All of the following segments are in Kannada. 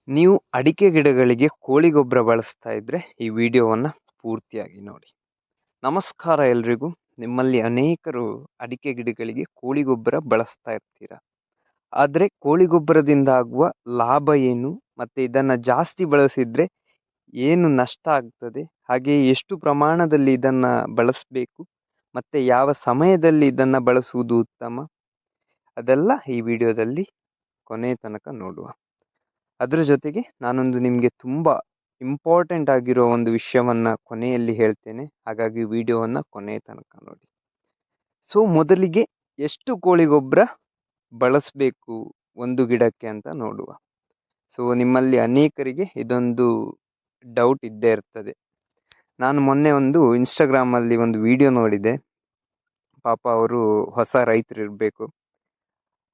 ನೀವು ಅಡಿಕೆ ಗಿಡಗಳಿಗೆ ಕೋಳಿ ಗೊಬ್ಬರ ಬಳಸ್ತಾ ಇದ್ರೆ ಈ ವಿಡಿಯೋವನ್ನು ಪೂರ್ತಿಯಾಗಿ ನೋಡಿ. ನಮಸ್ಕಾರ ಎಲ್ರಿಗೂ. ನಿಮ್ಮಲ್ಲಿ ಅನೇಕರು ಅಡಿಕೆ ಗಿಡಗಳಿಗೆ ಕೋಳಿ ಗೊಬ್ಬರ ಬಳಸ್ತಾ ಇರ್ತೀರ. ಆದರೆ ಕೋಳಿ ಗೊಬ್ಬರದಿಂದ ಆಗುವ ಲಾಭ ಏನು, ಮತ್ತೆ ಇದನ್ನು ಜಾಸ್ತಿ ಬಳಸಿದ್ರೆ ಏನು ನಷ್ಟ ಆಗ್ತದೆ, ಹಾಗೆ ಎಷ್ಟು ಪ್ರಮಾಣದಲ್ಲಿ ಇದನ್ನು ಬಳಸಬೇಕು, ಮತ್ತೆ ಯಾವ ಸಮಯದಲ್ಲಿ ಇದನ್ನು ಬಳಸುವುದು ಉತ್ತಮ, ಅದೆಲ್ಲ ಈ ವಿಡಿಯೋದಲ್ಲಿ ಕೊನೆ ತನಕ ನೋಡುವ. ಅದ್ರ ಜೊತೆಗೆ ನಾನೊಂದು ನಿಮಗೆ ತುಂಬ ಇಂಪಾರ್ಟೆಂಟ್ ಆಗಿರೋ ಒಂದು ವಿಷಯವನ್ನು ಕೊನೆಯಲ್ಲಿ ಹೇಳ್ತೇನೆ, ಹಾಗಾಗಿ ವಿಡಿಯೋವನ್ನು ಕೊನೆಯ ತನಕ ನೋಡಿ. ಸೊ ಮೊದಲಿಗೆ ಎಷ್ಟು ಕೋಳಿ ಗೊಬ್ಬರ ಬಳಸಬೇಕು ಒಂದು ಗಿಡಕ್ಕೆ ಅಂತ ನೋಡುವ. ಸೊ ನಿಮ್ಮಲ್ಲಿ ಅನೇಕರಿಗೆ ಇದೊಂದು ಡೌಟ್ ಇದ್ದೇ ಇರ್ತದೆ. ನಾನು ಮೊನ್ನೆ ಒಂದು ಇನ್ಸ್ಟಾಗ್ರಾಮಲ್ಲಿ ಒಂದು ವಿಡಿಯೋ ನೋಡಿದೆ. ಪಾಪ ಅವರು ಹೊಸ ರೈತರು ಇರಬೇಕು.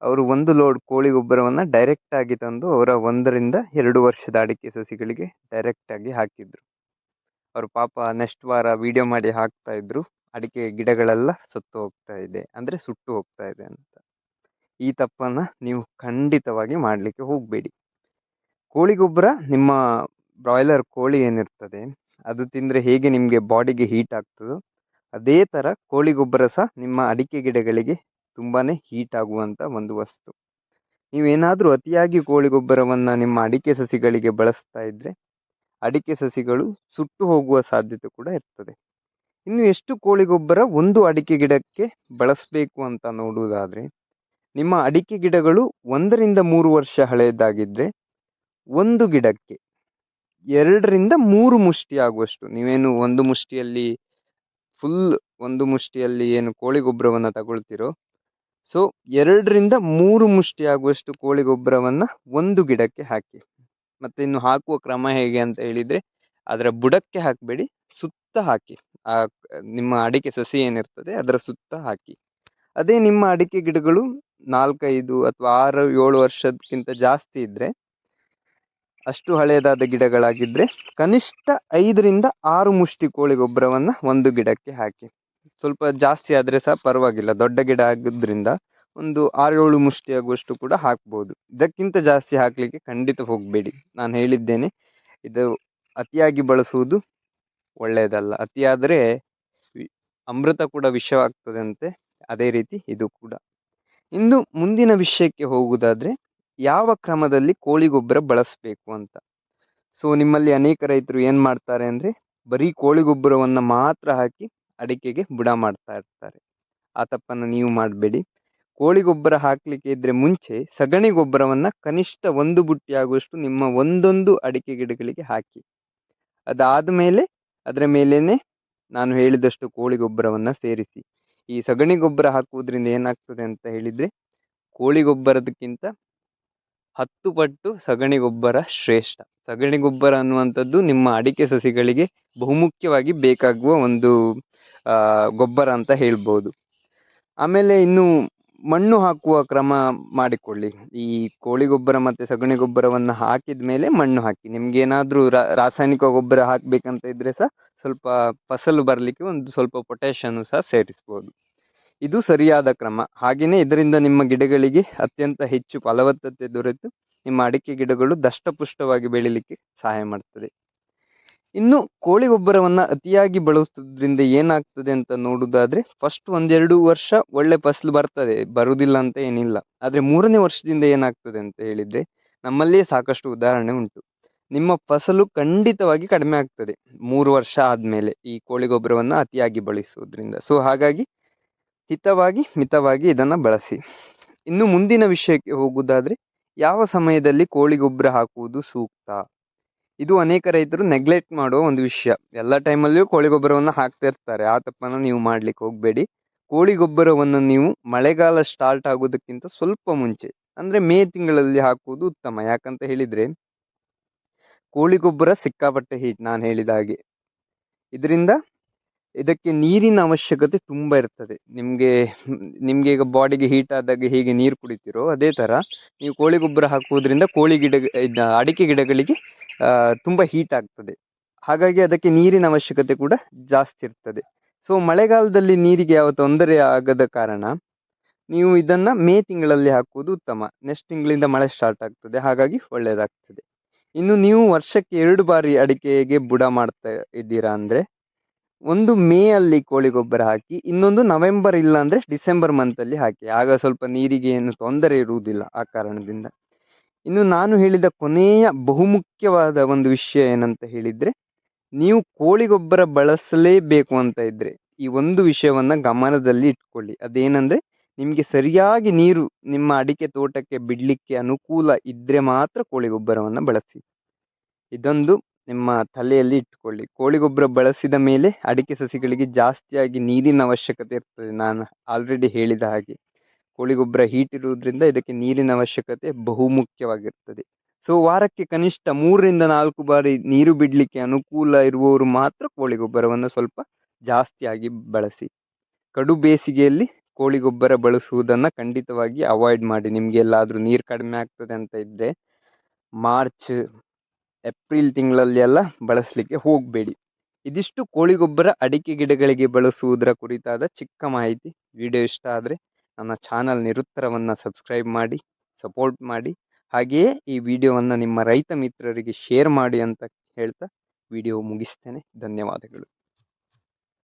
ಅವರು 1 ಲೋಡ್ ಕೋಳಿ ಗೊಬ್ಬರವನ್ನು ಡೈರೆಕ್ಟ್ ಆಗಿ ತಂದು ಅವರ 1 ರಿಂದ 2 ವರ್ಷದ ಅಡಿಕೆ ಸಸಿಗಳಿಗೆ ಡೈರೆಕ್ಟ್ ಆಗಿ ಹಾಕಿದ್ರು. ಅವರು ಪಾಪ ನೆಕ್ಸ್ಟ್ ವಾರ ವಿಡಿಯೋ ಮಾಡಿ ಹಾಕ್ತಾ ಇದ್ರು, ಅಡಿಕೆ ಗಿಡಗಳೆಲ್ಲ ಸತ್ತು ಹೋಗ್ತಾ ಇದೆ, ಅಂದ್ರೆ ಸುಟ್ಟು ಹೋಗ್ತಾ ಇದೆ ಅಂತ. ಈ ತಪ್ಪನ್ನ ನೀವು ಖಂಡಿತವಾಗಿ ಮಾಡಲಿಕ್ಕೆ ಹೋಗಬೇಡಿ. ಕೋಳಿ ಗೊಬ್ಬರ, ನಿಮ್ಮ ಬ್ರಾಯ್ಲರ್ ಕೋಳಿ ಏನಿರ್ತದೆ ಅದು ತಿಂದರೆ ಹೇಗೆ ನಿಮಗೆ ಬಾಡಿಗೆ ಹೀಟ್ ಆಗ್ತದೋ ಅದೇ ಥರ ಕೋಳಿ ಗೊಬ್ಬರ ಸಹ ನಿಮ್ಮ ಅಡಿಕೆ ಗಿಡಗಳಿಗೆ ತುಂಬಾನೇ ಹೀಟ್ ಆಗುವಂಥ ಒಂದು ವಸ್ತು. ನೀವೇನಾದರೂ ಅತಿಯಾಗಿ ಕೋಳಿ ಗೊಬ್ಬರವನ್ನು ನಿಮ್ಮ ಅಡಿಕೆ ಸಸಿಗಳಿಗೆ ಬಳಸ್ತಾ ಇದ್ರೆ ಅಡಿಕೆ ಸಸಿಗಳು ಸುಟ್ಟು ಹೋಗುವ ಸಾಧ್ಯತೆ ಕೂಡ ಇರ್ತದೆ. ಇನ್ನು ಎಷ್ಟು ಕೋಳಿ ಗೊಬ್ಬರ ಒಂದು ಅಡಿಕೆ ಗಿಡಕ್ಕೆ ಬಳಸಬೇಕು ಅಂತ ನೋಡುವುದಾದ್ರೆ, ನಿಮ್ಮ ಅಡಿಕೆ ಗಿಡಗಳು 1 ರಿಂದ 3 ವರ್ಷ ಹಳೆಯದಾಗಿದ್ರೆ ಒಂದು ಗಿಡಕ್ಕೆ 2 ರಿಂದ 3 ಮುಷ್ಟಿ ಆಗುವಷ್ಟು, ನೀವೇನು ಒಂದು ಮುಷ್ಟಿಯಲ್ಲಿ ಫುಲ್ ಒಂದು ಮುಷ್ಟಿಯಲ್ಲಿ ಏನು ಕೋಳಿ ಗೊಬ್ಬರವನ್ನು ತಗೊಳ್ತಿರೋ, ಸೊ 2 ರಿಂದ 3 ಮುಷ್ಟಿ ಆಗುವಷ್ಟು ಕೋಳಿ ಗೊಬ್ಬರವನ್ನು ಒಂದು ಗಿಡಕ್ಕೆ ಹಾಕಿ. ಮತ್ತೆ ಇನ್ನು ಹಾಕುವ ಕ್ರಮ ಹೇಗೆ ಅಂತ ಹೇಳಿದ್ರೆ, ಅದರ ಬುಡಕ್ಕೆ ಹಾಕಬೇಡಿ, ಸುತ್ತ ಹಾಕಿ. ಆ ನಿಮ್ಮ ಅಡಿಕೆ ಸಸಿ ಏನಿರ್ತದೆ ಅದರ ಸುತ್ತ ಹಾಕಿ. ಅದೇ ನಿಮ್ಮ ಅಡಿಕೆ ಗಿಡಗಳು 4-5 ಅಥವಾ 6-7 ವರ್ಷಕ್ಕಿಂತ ಜಾಸ್ತಿ ಇದ್ರೆ, ಅಷ್ಟು ಹಳೆಯದಾದ ಗಿಡಗಳಾಗಿದ್ರೆ ಕನಿಷ್ಠ 5 ರಿಂದ 6 ಮುಷ್ಟಿ ಕೋಳಿ ಗೊಬ್ಬರವನ್ನು ಒಂದು ಗಿಡಕ್ಕೆ ಹಾಕಿ. ಸ್ವಲ್ಪ ಜಾಸ್ತಿ ಆದರೆ ಸಹ ಪರವಾಗಿಲ್ಲ, ದೊಡ್ಡ ಗಿಡ ಆಗೋದ್ರಿಂದ ಒಂದು 6-7 ಮುಷ್ಟಿ ಆಗುವಷ್ಟು ಕೂಡ ಹಾಕ್ಬೋದು. ಇದಕ್ಕಿಂತ ಜಾಸ್ತಿ ಹಾಕಲಿಕ್ಕೆ ಖಂಡಿತ ಹೋಗಬೇಡಿ. ನಾನು ಹೇಳಿದ್ದೇನೆ, ಇದು ಅತಿಯಾಗಿ ಬಳಸುವುದು ಒಳ್ಳೆಯದಲ್ಲ. ಅತಿಯಾದರೆ ಅಮೃತ ಕೂಡ ವಿಷವಾಗ್ತದೆ ಅಂತೆ, ಅದೇ ರೀತಿ ಇದು ಕೂಡ. ಇನ್ನು ಮುಂದಿನ ವಿಷಯಕ್ಕೆ ಹೋಗುವುದಾದ್ರೆ, ಯಾವ ಕ್ರಮದಲ್ಲಿ ಕೋಳಿ ಗೊಬ್ಬರ ಬಳಸಬೇಕು ಅಂತ. ಸೊ ನಿಮ್ಮಲ್ಲಿ ಅನೇಕ ರೈತರು ಏನು ಮಾಡ್ತಾರೆ ಅಂದರೆ, ಬರೀ ಕೋಳಿ ಗೊಬ್ಬರವನ್ನು ಮಾತ್ರ ಹಾಕಿ ಅಡಿಕೆಗೆ ಬುಡ ಮಾಡ್ತಾ ಇರ್ತಾರೆ. ಆ ತಪ್ಪನ್ನು ನೀವು ಮಾಡಬೇಡಿ. ಕೋಳಿ ಗೊಬ್ಬರ ಹಾಕಲಿಕ್ಕೆ ಇದ್ರೆ ಮುಂಚೆ ಸಗಣಿ ಗೊಬ್ಬರವನ್ನು ಕನಿಷ್ಠ 1 ಬುಟ್ಟಿ ಆಗುವಷ್ಟು ನಿಮ್ಮ ಒಂದೊಂದು ಅಡಿಕೆ ಗಿಡಗಳಿಗೆ ಹಾಕಿ. ಅದಾದ ಮೇಲೆ ಅದರ ಮೇಲೇನೆ ನಾನು ಹೇಳಿದಷ್ಟು ಕೋಳಿ ಗೊಬ್ಬರವನ್ನು ಸೇರಿಸಿ. ಈ ಸಗಣಿ ಗೊಬ್ಬರ ಹಾಕುವುದರಿಂದ ಏನಾಗ್ತದೆ ಅಂತ ಹೇಳಿದರೆ, ಕೋಳಿ ಗೊಬ್ಬರದಕ್ಕಿಂತ 10 ಪಟ್ಟು ಸಗಣಿ ಗೊಬ್ಬರ ಶ್ರೇಷ್ಠ. ಸಗಣಿ ಗೊಬ್ಬರ ಅನ್ನುವಂಥದ್ದು ನಿಮ್ಮ ಅಡಿಕೆ ಸಸಿಗಳಿಗೆ ಬಹುಮುಖ್ಯವಾಗಿ ಬೇಕಾಗುವ ಒಂದು ಗೊಬ್ಬರ ಅಂತ ಹೇಳ್ಬೋದು. ಆಮೇಲೆ ಇನ್ನು ಮಣ್ಣು ಹಾಕುವ ಕ್ರಮ ಮಾಡಿಕೊಳ್ಳಿ. ಈ ಕೋಳಿ ಗೊಬ್ಬರ ಮತ್ತು ಸಗಣಿ ಗೊಬ್ಬರವನ್ನು ಹಾಕಿದ ಮೇಲೆ ಮಣ್ಣು ಹಾಕಿ. ನಿಮ್ಗೇನಾದರೂ ರಾಸಾಯನಿಕ ಗೊಬ್ಬರ ಹಾಕಬೇಕಂತ ಇದ್ರೆ ಸಹ ಸ್ವಲ್ಪ ಫಸಲು ಬರಲಿಕ್ಕೆ ಒಂದು ಸ್ವಲ್ಪ ಪೊಟ್ಯಾಷನ್ನು ಸಹ ಸೇರಿಸ್ಬೋದು. ಇದು ಸರಿಯಾದ ಕ್ರಮ. ಹಾಗೆಯೇ ಇದರಿಂದ ನಿಮ್ಮ ಗಿಡಗಳಿಗೆ ಅತ್ಯಂತ ಹೆಚ್ಚು ಫಲವತ್ತತೆ ದೊರೆತು ನಿಮ್ಮ ಅಡಿಕೆ ಗಿಡಗಳು ದಷ್ಟಪುಷ್ಟವಾಗಿ ಬೆಳೀಲಿಕ್ಕೆ ಸಹಾಯ ಮಾಡ್ತದೆ. ಇನ್ನು ಕೋಳಿ ಗೊಬ್ಬರವನ್ನು ಅತಿಯಾಗಿ ಬಳಸೋದ್ರಿಂದ ಏನಾಗ್ತದೆ ಅಂತ ನೋಡುವುದಾದ್ರೆ, ಫಸ್ಟ್ 1-2 ವರ್ಷ ಒಳ್ಳೆ ಫಸಲು ಬರ್ತದೆ, ಬರುವುದಿಲ್ಲ ಅಂತ ಏನಿಲ್ಲ. ಆದರೆ 3ನೇ ವರ್ಷದಿಂದ ಏನಾಗ್ತದೆ ಅಂತ ಹೇಳಿದ್ರೆ, ನಮ್ಮಲ್ಲಿಯೇ ಸಾಕಷ್ಟು ಉದಾಹರಣೆ ಉಂಟು. ನಿಮ್ಮ ಫಸಲು ಖಂಡಿತವಾಗಿ ಕಡಿಮೆ ಆಗ್ತದೆ 3 ವರ್ಷ ಆದಮೇಲೆ ಈ ಕೋಳಿ ಗೊಬ್ಬರವನ್ನು ಅತಿಯಾಗಿ ಬಳಸೋದ್ರಿಂದ. ಸೊ ಹಾಗಾಗಿ ಮಿತವಾಗಿ ಇದನ್ನು ಬಳಸಿ. ಇನ್ನು ಮುಂದಿನ ವಿಷಯಕ್ಕೆ ಹೋಗುವುದಾದ್ರೆ, ಯಾವ ಸಮಯದಲ್ಲಿ ಕೋಳಿ ಗೊಬ್ಬರ ಹಾಕುವುದು ಸೂಕ್ತ. ಇದು ಅನೇಕ ರೈತರು ನೆಗ್ಲೆಕ್ಟ್ ಮಾಡುವ ಒಂದು ವಿಷಯ. ಎಲ್ಲ ಟೈಮಲ್ಲಿಯೂ ಕೋಳಿ ಗೊಬ್ಬರವನ್ನು ಹಾಕ್ತಾ ಇರ್ತಾರೆ. ಆ ತಪ್ಪನ್ನು ನೀವು ಮಾಡ್ಲಿಕ್ಕೆ ಹೋಗಬೇಡಿ. ಕೋಳಿ ಗೊಬ್ಬರವನ್ನು ನೀವು ಮಳೆಗಾಲ ಸ್ಟಾರ್ಟ್ ಆಗೋದಕ್ಕಿಂತ ಸ್ವಲ್ಪ ಮುಂಚೆ, ಅಂದರೆ ಮೇ ತಿಂಗಳಲ್ಲಿ ಹಾಕುವುದು ಉತ್ತಮ. ಯಾಕಂತ ಹೇಳಿದ್ರೆ ಕೋಳಿ ಗೊಬ್ಬರ ಸಿಕ್ಕಾಪಟ್ಟೆ ಹೀಟ್, ನಾನು ಹೇಳಿದ ಹಾಗೆ. ಇದಕ್ಕೆ ನೀರಿನ ಅವಶ್ಯಕತೆ ತುಂಬ ಇರ್ತದೆ. ನಿಮಗೆ ಈಗ ಬಾಡಿಗೆ ಹೀಟ್ ಆದಾಗ ಹೇಗೆ ನೀರು ಕುಡಿತೀರೋ ಅದೇ ಥರ ನೀವು ಕೋಳಿ ಗೊಬ್ಬರ ಹಾಕುವುದರಿಂದ ಅಡಿಕೆ ಗಿಡಗಳಿಗೆ ತುಂಬ ಹೀಟ್ ಆಗ್ತದೆ. ಹಾಗಾಗಿ ಅದಕ್ಕೆ ನೀರಿನ ಅವಶ್ಯಕತೆ ಕೂಡ ಜಾಸ್ತಿ ಇರ್ತದೆ. ಸೊ ಮಳೆಗಾಲದಲ್ಲಿ ನೀರಿಗೆ ಯಾವ ತೊಂದರೆ ಆಗದ ಕಾರಣ ನೀವು ಇದನ್ನು ಮೇ ತಿಂಗಳಲ್ಲಿ ಹಾಕುವುದು ಉತ್ತಮ. ನೆಕ್ಸ್ಟ್ ತಿಂಗಳಿಂದ ಮಳೆ ಸ್ಟಾರ್ಟ್ ಆಗ್ತದೆ, ಹಾಗಾಗಿ ಒಳ್ಳೆಯದಾಗ್ತದೆ. ಇನ್ನು ನೀವು ವರ್ಷಕ್ಕೆ 2 ಬಾರಿ ಅಡಿಕೆಗೆ ಬುಡ ಮಾಡ್ತಾ ಇದ್ದೀರಾ ಅಂದ್ರೆ, ಒಂದು ಮೇ ಅಲ್ಲಿ ಕೋಳಿ ಗೊಬ್ಬರ ಹಾಕಿ, ಇನ್ನೊಂದು ನವೆಂಬರ್ ಇಲ್ಲ ಅಂದ್ರೆ ಡಿಸೆಂಬರ್ ಮಂತ್ ಅಲ್ಲಿ ಹಾಕಿ. ಆಗ ಸ್ವಲ್ಪ ನೀರಿಗೆ ಏನು ತೊಂದರೆ ಇರುವುದಿಲ್ಲ ಆ ಕಾರಣದಿಂದ. ಇನ್ನು ನಾನು ಹೇಳಿದ ಕೊನೆಯ ಬಹುಮುಖ್ಯವಾದ ಒಂದು ವಿಷಯ ಏನಂತ ಹೇಳಿದ್ರೆ, ನೀವು ಕೋಳಿ ಗೊಬ್ಬರ ಬಳಸಲೇಬೇಕು ಅಂತ ಇದ್ರೆ ಈ ಒಂದು ವಿಷಯವನ್ನ ಗಮನದಲ್ಲಿ ಇಟ್ಕೊಳ್ಳಿ. ಅದೇನಂದ್ರೆ, ನಿಮ್ಗೆ ಸರಿಯಾಗಿ ನೀರು ನಿಮ್ಮ ಅಡಿಕೆ ತೋಟಕ್ಕೆ ಬಿಡ್ಲಿಕ್ಕೆ ಅನುಕೂಲ ಇದ್ರೆ ಮಾತ್ರ ಕೋಳಿ ಗೊಬ್ಬರವನ್ನ ಬಳಸಿ. ಇದೊಂದು ನಿಮ್ಮ ತಲೆಯಲ್ಲಿ ಇಟ್ಕೊಳ್ಳಿ. ಕೋಳಿ ಗೊಬ್ಬರ ಬಳಸಿದ ಮೇಲೆ ಅಡಿಕೆ ಸಸಿಗಳಿಗೆ ಜಾಸ್ತಿಯಾಗಿ ನೀರಿನ ಅವಶ್ಯಕತೆ ಇರ್ತದೆ. ನಾನು ಆಲ್ರೆಡಿ ಹೇಳಿದ ಹಾಗೆ ಕೋಳಿ ಗೊಬ್ಬರ ಹೀಟ್ ಇರುವುದರಿಂದ ಇದಕ್ಕೆ ನೀರಿನ ಅವಶ್ಯಕತೆ ಬಹುಮುಖ್ಯವಾಗಿರ್ತದೆ. ಸೊ ವಾರಕ್ಕೆ ಕನಿಷ್ಠ 3ರಿಂದ 4 ಬಾರಿ ನೀರು ಬಿಡ್ಲಿಕ್ಕೆ ಅನುಕೂಲ ಇರುವವರು ಮಾತ್ರ ಕೋಳಿ ಗೊಬ್ಬರವನ್ನು ಸ್ವಲ್ಪ ಜಾಸ್ತಿಯಾಗಿ ಬಳಸಿ. ಕಡು ಬೇಸಿಗೆಯಲ್ಲಿ ಕೋಳಿ ಗೊಬ್ಬರ ಬಳಸುವುದನ್ನ ಖಂಡಿತವಾಗಿ ಅವಾಯ್ಡ್ ಮಾಡಿ. ನಿಮ್ಗೆ ಎಲ್ಲಾದ್ರೂ ನೀರು ಕಡಿಮೆ ಆಗ್ತದೆ ಅಂತ ಇದ್ರೆ ಮಾರ್ಚ್ ಏಪ್ರಿಲ್ ತಿಂಗಳಲ್ಲಿ ಎಲ್ಲ ಬಳಸಲಿಕ್ಕೆ ಹೋಗಬೇಡಿ. ಇದಿಷ್ಟು ಕೋಳಿ ಗೊಬ್ಬರ ಅಡಿಕೆ ಗಿಡಗಳಿಗೆ ಬಳಸುವುದರ ಕುರಿತಾದ ಚಿಕ್ಕ ಮಾಹಿತಿ. ವಿಡಿಯೋ ಇಷ್ಟ ಆದರೆ ನನ್ನ ಚಾನಲ್ ನಿರುತ್ತರವನ್ನು ಸಬ್ಸ್ಕ್ರೈಬ್ ಮಾಡಿ, ಸಪೋರ್ಟ್ ಮಾಡಿ. ಹಾಗೆಯೇ ಈ ವಿಡಿಯೋವನ್ನು ನಿಮ್ಮ ರೈತ ಮಿತ್ರರಿಗೆ ಶೇರ್ ಮಾಡಿ ಅಂತ ಹೇಳ್ತಾ ವಿಡಿಯೋ ಮುಗಿಸ್ತೇನೆ. ಧನ್ಯವಾದಗಳು.